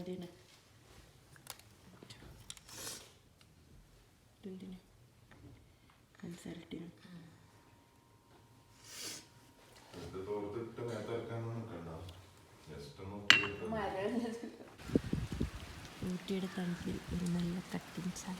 അതിന് എന്തിന് കൺസൾട്ടിന് ഊട്ടിയുടെ തണുപ്പിൽ ഒരു നല്ല കട്ടിൻ ചായ.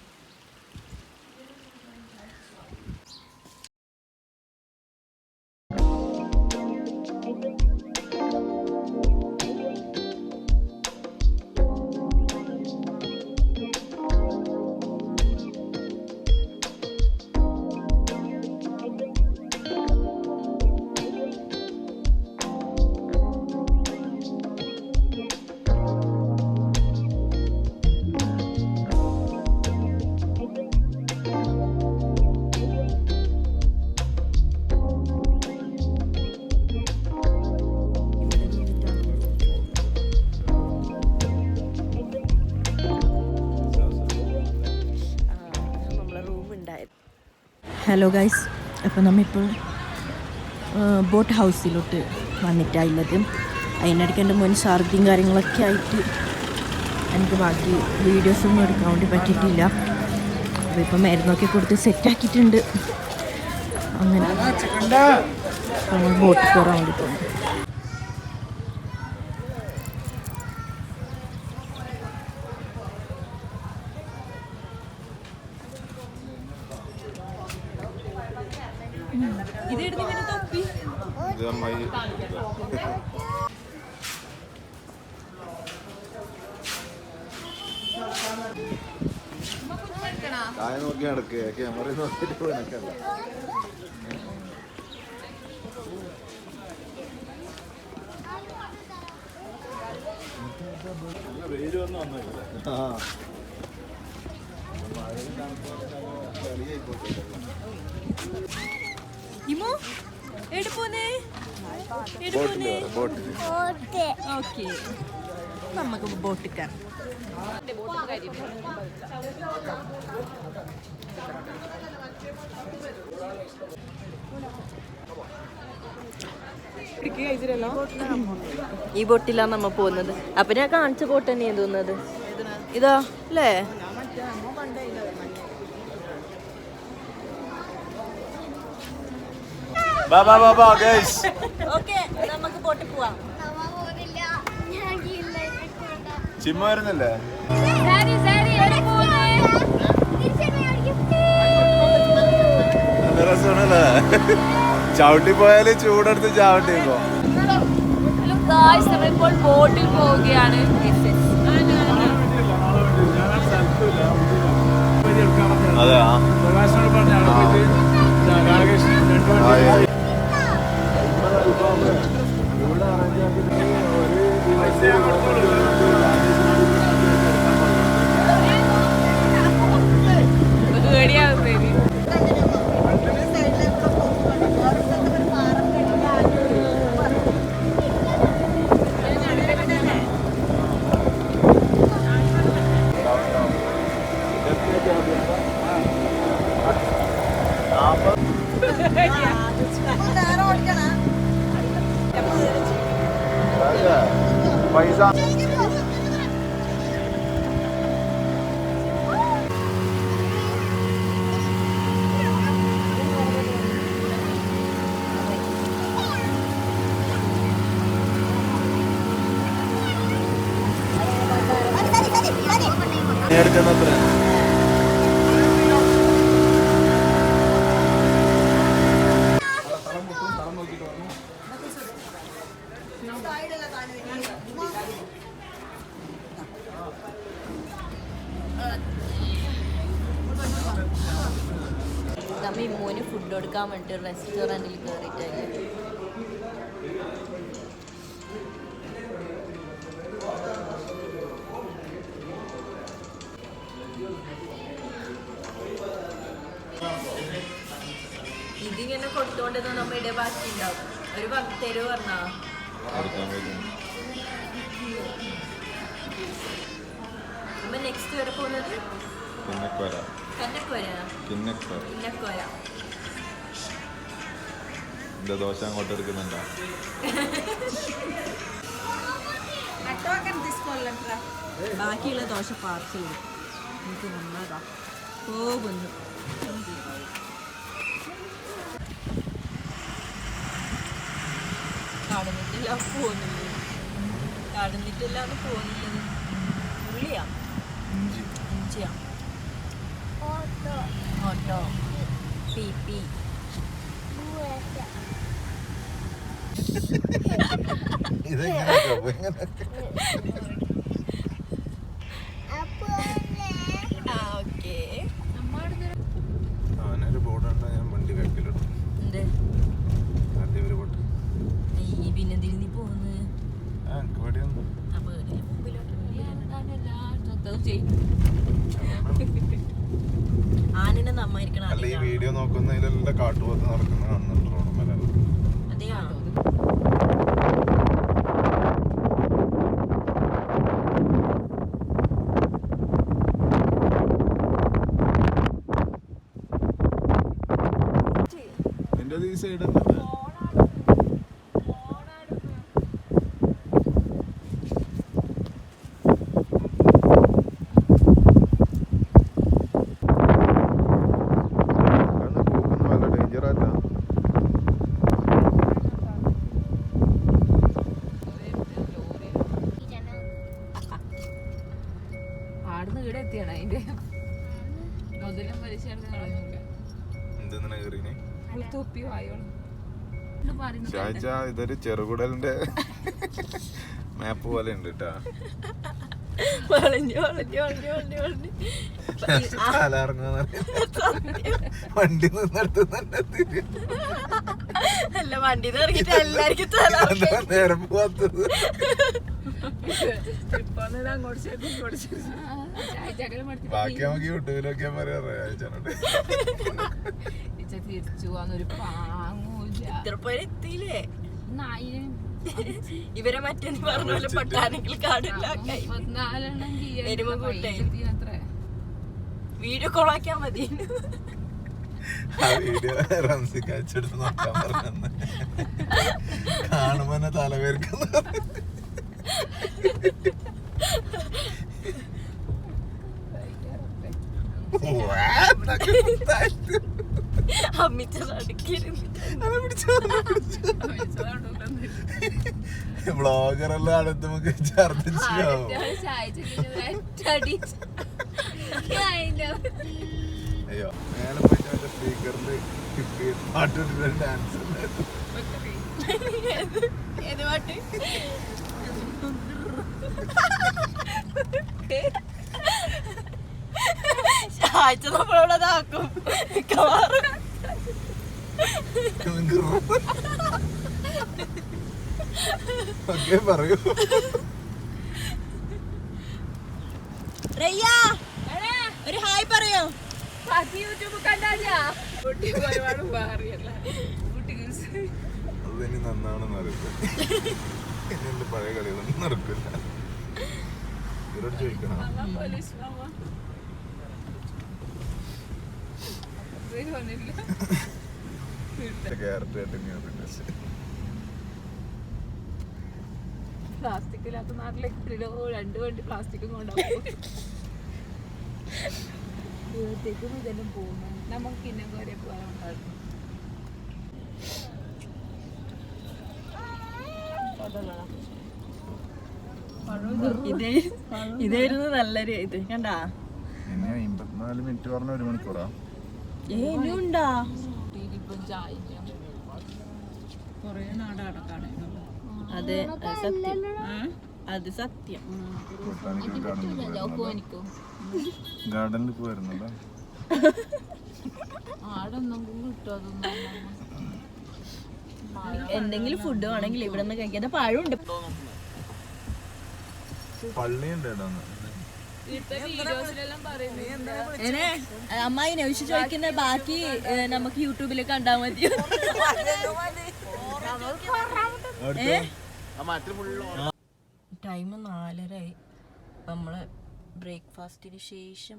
ഹലോ ഗൈസ്, അപ്പോൾ നമ്മളിപ്പോൾ ബോട്ട് ഹൗസിലോട്ട് വന്നിട്ടായുള്ളത്. അതിനിടയ്ക്ക് എൻ്റെ മുൻ ഛർദിയും കാര്യങ്ങളൊക്കെ ആയിട്ട് എനിക്ക് ബാക്കി വീഡിയോസൊന്നും എടുക്കാൻ വേണ്ടി പറ്റിയിട്ടില്ല. അപ്പോൾ ഇപ്പം മരുന്നൊക്കെ കൊടുത്ത് സെറ്റാക്കിയിട്ടുണ്ട്. അങ്ങനെ നമ്മൾ ബോട്ട് കയറാൻ വേണ്ടി പോകുന്നു. കായ നോക്കി നടക്കുക, ക്യാമറ നോക്കിയിട്ട് കണക്കല്ല. വെയിൽ വന്ന് വന്നില്ല. നമുക്ക് ബോട്ടിൽ കയറാം. ഈ ബോട്ടിലാണ് നമ്മ പോകുന്നത്. അപ്പൊ ഞാൻ കാണിച്ച ബോട്ട് തന്നെയാ തോന്നുന്നത്. ഇതാ അല്ലേ? നമുക്ക് ബോട്ടിൽ പോവാം. ചിമ്മ വരുന്നല്ലേ? നല്ല രസമാണല്ലേ? ചവിട്ടി പോയാല് ചൂടെടുത്ത് ചവിട്ടി പോ. നമ്മളിപ്പോൾ ബോട്ടിൽ പോവുകയാണ്. അതെ. പൈസ നേരത്തെ നമ്മ മോന് ഫുഡ് കൊടുക്കാൻ വേണ്ടിയിട്ട് റെസ്റ്റോറൻറ്റിൽ കയറിയിട്ടായിരുന്നു. ഇതിങ്ങനെ കൊടുത്തോണ്ടെന്ന് നമ്മ ഇവിടെ ബാക്കി ഉണ്ടാവും. ഒരു തരുവ് പറഞ്ഞാ നമ്മ നെക്സ്റ്റ് വരെ പോകുന്നത് ദോശ അങ്ങോട്ട് എടുക്കുന്നുണ്ടോ? ബാക്കിയുള്ള ദോശ പാർസൽ എനിക്ക് നന്നതാ പോകുന്നു. കടന്നിട്ടില്ല പോകുന്നില്ല, കടന്നിട്ടില്ലാന്ന് പോകുന്നില്ലത്. ഉള്ളിയാ ഇഞ്ചിയാ ഓട്ടോ പി പി പിന്നെ തിരിഞ്ഞി പോകുന്നത് ആനനെ നന്നായിരിക്കണം. അല്ല ഈ വീഡിയോ നോക്കുന്നതിലെല്ലാം കാട്ടുപോത്ത് നടക്കുന്ന കാണുന്നുണ്ട് റോഡുമേലാണ്. അതെയാണോ? എന്റെ ഈ സൈഡ് ഇതൊരു ചെറുകുടലിന്റെ മാപ്പ് പോലെ ഉണ്ട് കേട്ടാ. വണ്ടി അല്ല വണ്ടി ഇറങ്ങിട്ട് എല്ലാവർക്കും നേരം പോവാത്തത്. ബാക്കി നമുക്ക് യൂട്യൂബിലൊക്കെ പറയാറുണ്ട്. ഇത്ര പേര് എത്തിയില്ലേ? ഇവരെ മറ്റേ പറഞ്ഞ പോലെ പട്ടാണെങ്കിൽ കാടില്ല വീഡിയോ കോളാക്കിയാ മതി. ആ വീഡിയോ റംസിക്ക് അയച്ചെടുത്ത് നോക്കാൻ പറഞ്ഞു. കാണുമ്പോ തന്നെ തലവേർക്കുന്നു. ബ്ലോഗറെല്ലാം അടുത്ത് നമുക്ക് ഛർദ്ദിച്ചാവും. അയ്യോ മേലെ പോയിട്ട് സ്പീക്കറിൽ പാട്ടിട്ട് ഡാൻസ് ഏത് പാട്ട്? ആഴ്ച നമ്മളോടതാക്കും. പറയൂ. ഒരു ഹായ് പറയോ? അതിനി നന്നാണെന്ന് അറിയില്ല. എന്റെ പഴയ കളികളൊന്നും നടക്കില്ല. ഇവരോട് ചോദിക്കണം. പ്ലാസ്റ്റിക് ഇല്ലാത്ത നാട്ടിലെ 2 വണ്ടി പ്ലാസ്റ്റിക്കും കൊണ്ടാവും. ദൂരത്തേക്കും ഇതെല്ലാം പോകുന്നു. നമുക്ക് ഇന്നും കുറെ പോകാനുണ്ടായിരുന്നു. ഇതായിരുന്നു നല്ലൊരു ഇത് കണ്ടാ. 54 മിനിറ്റ് പറഞ്ഞ 1 മണിക്കൂറാ. ഇനിയുണ്ടാ കൊറേ നാട് അടക്കാണ്. അതെ സത്യം, അത് സത്യം. ഗാർഡനിൽ പോയിരുന്നല്ലോ. എന്തെങ്കിലും ഫുഡ് വേണമെങ്കിൽ ഇവിടെ നിന്ന് കഴിക്കാതെ പഴമുണ്ട്. പള്ളിയുണ്ട്. അമ്മായി നൗഷ് ചോദിക്കുന്ന ബാക്കി നമുക്ക് യൂട്യൂബിൽ കണ്ടാ മതി. ടൈം 4:30 അപ്പം നമ്മൾ ബ്രേക്ക്ഫാസ്റ്റിന് ശേഷം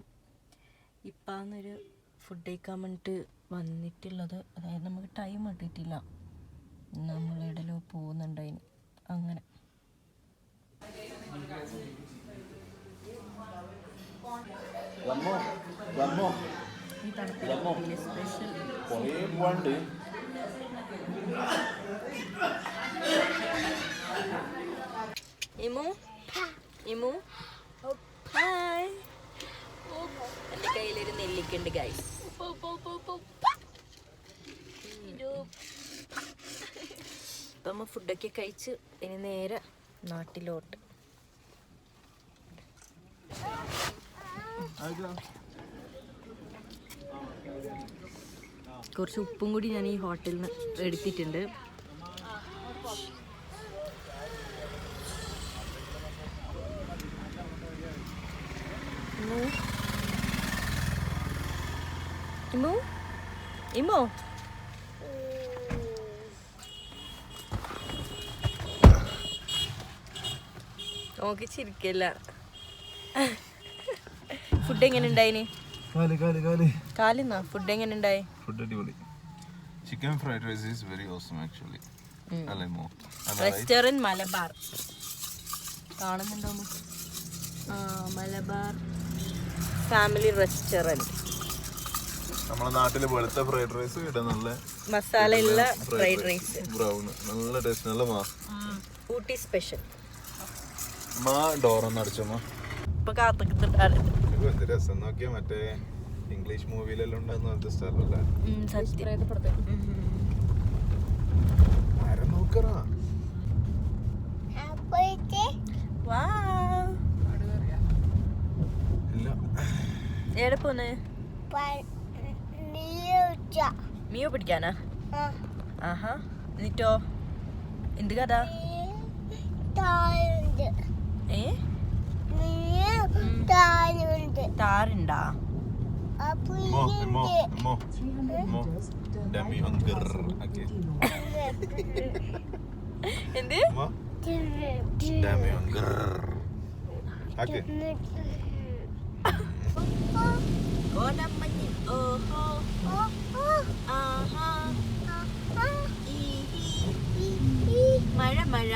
ഇപ്പാന്നൊരു ഫുഡ് കഴിക്കാൻ വേണ്ടിയിട്ട് വന്നിട്ടുള്ളത്. അതായത് നമുക്ക് ടൈം കിട്ടിയിട്ടില്ല, നമ്മളിടയിലോ പോകുന്നുണ്ടായിന്. അങ്ങനെ ഈ തണുപ്പിൽ സ്പെഷ്യൽ ഇമു ഇമു ഹായ് എൻ്റെ കയ്യിലൊരു നെല്ലിക്കുണ്ട് ഗൈസ്. ഇപ്പം നമ്മൾ ഫുഡൊക്കെ കഴിച്ച് ഇനി നേരെ നാട്ടിലോട്ട്. കുറച്ച് ഉപ്പും കൂടി ഞാൻ ഈ ഹോട്ടലിൽ നിന്ന് എടുത്തിട്ടുണ്ട്. ഇമോ ഇമോ നോക്കി ചിരിക്കല്ല. ഫുഡ് എങ്ങനെ ഉണ്ടായിന്? കാലിന്നാ ഫുഡ് എങ്ങനെ ഉണ്ടായി? ഫുഡ് അടിപൊളി. Chicken fried rice is very awesome actually. Restaurant Malabar കാണുന്നുണ്ടോ? Malabar family restaurant. നമ്മളെ നാട്ടില് വെളുത്ത ഫ്രൈഡ് റൈസ് ഇവിടെ നല്ല മസാല ഉള്ള ഫ്രൈഡ് റൈസ്, ബ്രൗൺ, നല്ല ടേസ്റ്റ്, നല്ല ഊട്ടി സ്പെഷ്യൽ. ഡോറൊന്ന് അടിച്ചോമ്മ. ഇപ്പൊ കാത്തിക്കുന്നുണ്ടായിരുന്നു. എന്ത് രസം നോക്കിയാ, മറ്റേ ഇംഗ്ലീഷ് മൂവിയിലെല്ലാം ഉണ്ടാകുന്ന പോലത്തെ സ്ഥലമല്ല. മരം നോക്കറാ. ഇല്ല, എവിടെ പോന്ന്? മിയോ പിടിക്കാനാ? ആഹാ. എന്നിട്ടോ എന്ത് കഥ? ഏ താറുണ്ടാ? എന്ത്? ഓണമഞ്ഞിൽ ഓഹോ ആഹാ മഴ മഴ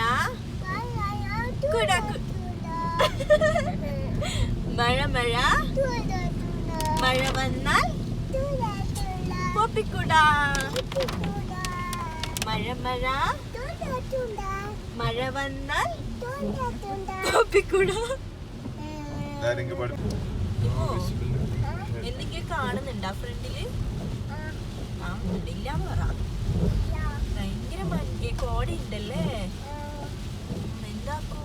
മഴ മഴ മഴ വന്നാൽ പോപ്പിക്കുട. മഴ മഴ മഴ വന്നാൽ പോപ്പിക്കുട. എന്തെങ്കിലും കാണുന്നുണ്ടോ ഫ്രണ്ടില്? ആ ഇല്ലാന്ന് പറ. ഭയങ്കര മഞ്ഞ കോട ഉണ്ടല്ലേ. എന്താക്കൂ?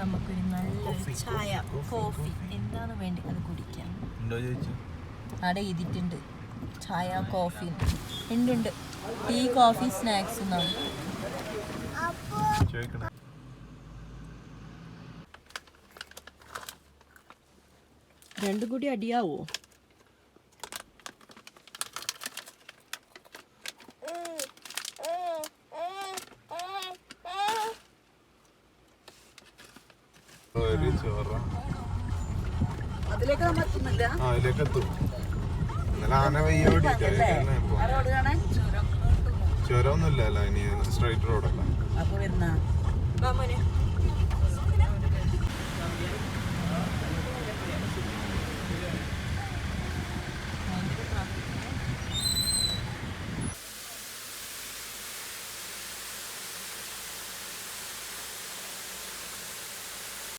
നമുക്കൊരു നല്ലൊരു ചായ, കോഫി എന്താണ് വേണ്ടത് അത് കുടിക്കാം. അവിടെ എഴുതിയിട്ടുണ്ട് ചായ കോഫി ഉണ്ട്. ടീ കോഫി സ്നാക്സ് എന്നാണ്. രണ്ടും കൂടി അടിയാവോ? അതിലേക്കെത്തും. ഇന്നലെ ആന ചുരമൊന്നുമില്ലല്ലോ, ഇനി സ്ട്രൈറ്റ് റോഡല്ല.